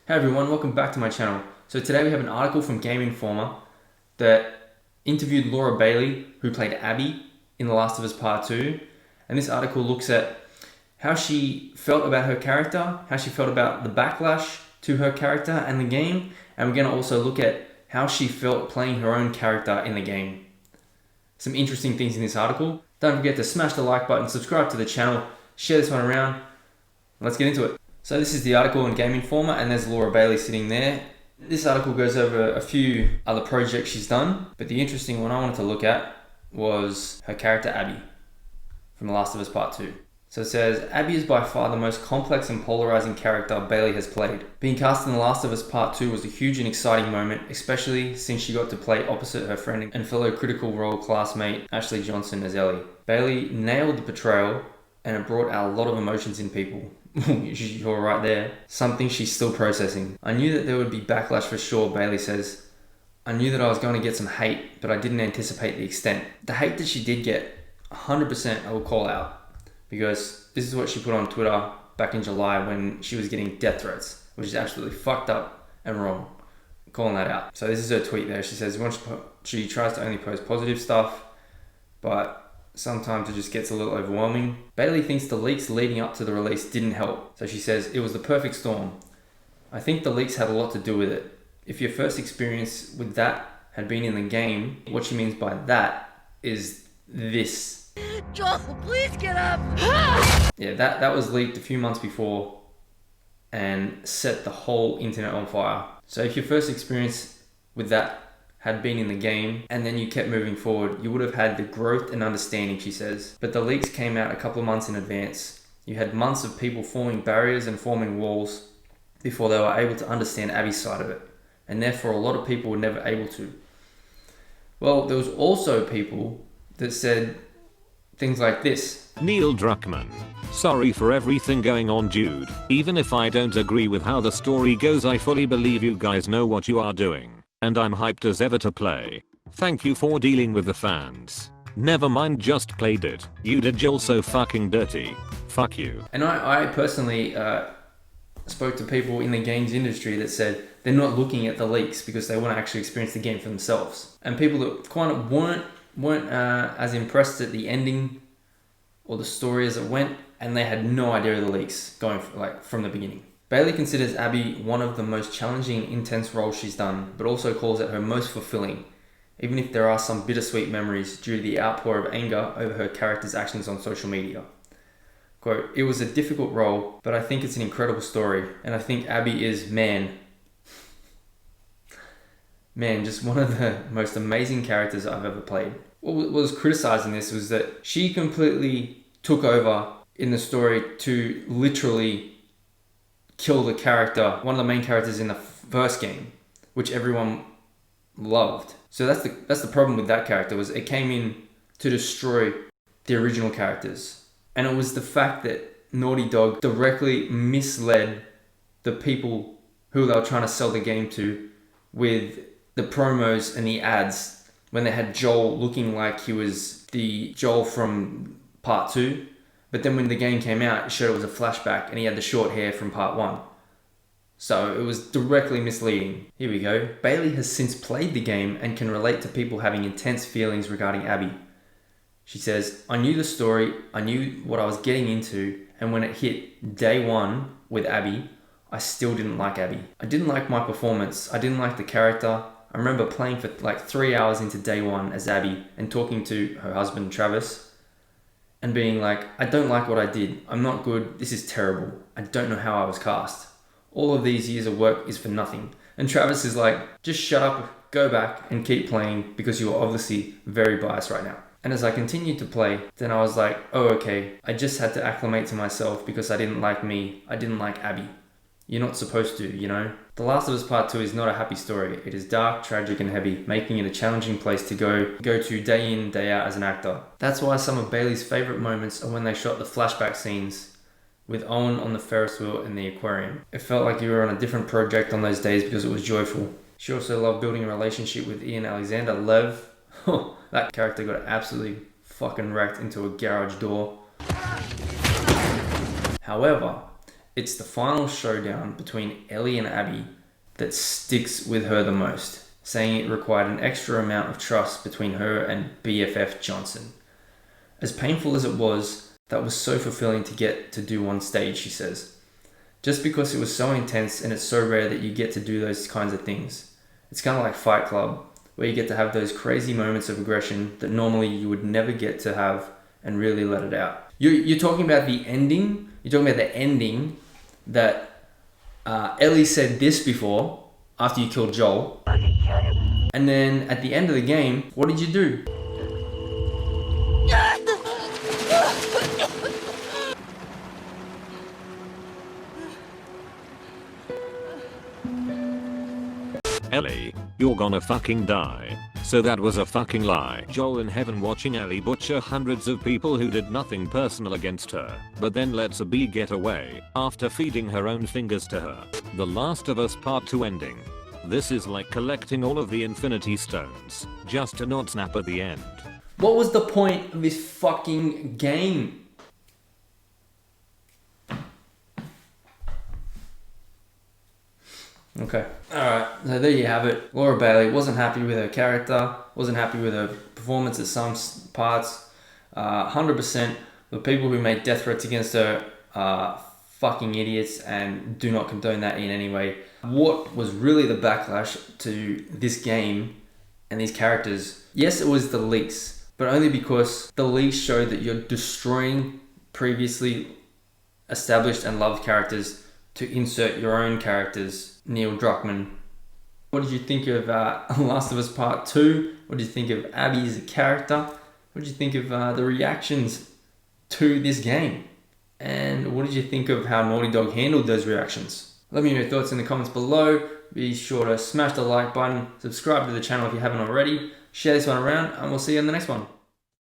Hey everyone, welcome back to my channel. So today we have an article from Game Informer that interviewed Laura Bailey, who played Abby in The Last of Us Part 2. And this article looks at how she felt about her character, how she felt about the backlash to her character and the game, and we're going to also look at how she felt playing her own character in the game. Some interesting things in this article. Don't forget to smash the like button, subscribe to the channel, share this one around. Let's get into it. So this is the article in Game Informer, and there's Laura Bailey sitting there. This article goes over a few other projects she's done, but the interesting one I wanted to look at was her character Abby from The Last of Us Part 2. So it says, Abby is by far the most complex and polarizing character Bailey has played. Being cast in The Last of Us Part 2 was a huge and exciting moment, especially since she got to play opposite her friend and fellow Critical Role classmate Ashley Johnson as Ellie. Bailey nailed the portrayal, and it brought out a lot of emotions in people. You're right there. Something she's still processing. I knew that there would be backlash for sure, Bailey says. I knew that I was going to get some hate, but I didn't anticipate the extent. The hate that she did get, 100% I will call out. Because this is what she put on Twitter back in July when she was getting death threats, which is absolutely fucked up and wrong. I'm calling that out. So this is her tweet there. She says she tries to only post positive stuff, but sometimes it just gets a little overwhelming. Bailey thinks the leaks leading up to the release didn't help. So she says, it was the perfect storm. I think the leaks had a lot to do with it. If your first experience with that had been in the game, what she means by that is this. Joel, please get up! Yeah, that was leaked a few months before and set the whole internet on fire. So if your first experience with that had been in the game, and then you kept moving forward, you would have had the growth and understanding, she says. But the leaks came out a couple of months in advance. You had months of people forming barriers and forming walls before they were able to understand Abby's side of it. And therefore, a lot of people were never able to. Well, there was also people that said things like this. Neil Druckmann. Sorry for everything going on, dude. Even if I don't agree with how the story goes, I fully believe you guys know what you are doing. And I'm hyped as ever to play. Thank you for dealing with the fans. Never mind, just played it. You did Jill so fucking dirty. Fuck you. And I personally spoke to people in the games industry that said they're not looking at the leaks because they want to actually experience the game for themselves. And people that kind of weren't as impressed at the ending or the story as it went, and they had no idea of the leaks going from the beginning. Bailey considers Abby one of the most challenging and intense roles she's done, but also calls it her most fulfilling, even if there are some bittersweet memories due to the outpour of anger over her character's actions on social media. Quote, it was a difficult role, but I think it's an incredible story, and I think Abby is, just one of the most amazing characters I've ever played. What was criticizing this was that she completely took over in the story to literally kill the character, one of the main characters in the first game, which everyone loved. So that's the problem with that character, was it came in to destroy the original characters. And it was the fact that Naughty Dog directly misled the people who they were trying to sell the game to with the promos and the ads when they had Joel looking like he was the Joel from Part 2. But then when the game came out, it showed it was a flashback and he had the short hair from Part 1. So it was directly misleading. Here we go. Bailey has since played the game and can relate to people having intense feelings regarding Abby. She says, I knew the story, I knew what I was getting into, and when it hit day one with Abby, I still didn't like Abby. I didn't like my performance, I didn't like the character. I remember playing for like 3 hours into day one as Abby and talking to her husband Travis and being like, I don't like what I did. I'm not good. This is terrible. I don't know how I was cast. All of these years of work is for nothing. And Travis is like, just shut up, go back and keep playing because you are obviously very biased right now. And as I continued to play, then I was like, oh, okay. I just had to acclimate to myself because I didn't like me. I didn't like Abby. You're not supposed to, you know? The Last of Us Part 2 is not a happy story. It is dark, tragic, and heavy, making it a challenging place to go to day in, day out as an actor. That's why some of Bailey's favourite moments are when they shot the flashback scenes with Owen on the Ferris wheel in the aquarium. It felt like you were on a different project on those days because it was joyful. She also loved building a relationship with Ian Alexander, Lev. That character got absolutely fucking wrecked into a garage door. However, it's the final showdown between Ellie and Abby that sticks with her the most, saying it required an extra amount of trust between her and BFF Johnson. As painful as it was, that was so fulfilling to get to do on stage, she says. Just because it was so intense and it's so rare that you get to do those kinds of things. It's kind of like Fight Club, where you get to have those crazy moments of aggression that normally you would never get to have and really let it out. You're talking about the ending. You're talking about the ending that Ellie said this before, after you killed Joel. And then at the end of the game, what did you do? Ellie, you're gonna fucking die. So that was a fucking lie. Joel in heaven watching Ellie butcher hundreds of people who did nothing personal against her, but then lets a bee get away after feeding her own fingers to her. The Last of Us Part 2 ending. This is like collecting all of the Infinity Stones, just to not snap at the end. What was the point of this fucking game? Okay. Alright, so there you have it. Laura Bailey wasn't happy with her character, wasn't happy with her performance at some parts. 100% the people who made death threats against her are fucking idiots and do not condone that in any way. What was really the backlash to this game and these characters? Yes, it was the leaks, but only because the leaks showed that you're destroying previously established and loved characters to insert your own characters. Neil Druckmann. What did you think of Last of Us Part 2? What did you think of Abby as a character? What did you think of the reactions to this game? And what did you think of how Naughty Dog handled those reactions? Let me know your thoughts in the comments below. Be sure to smash the like button, subscribe to the channel if you haven't already, share this one around, and we'll see you in the next one.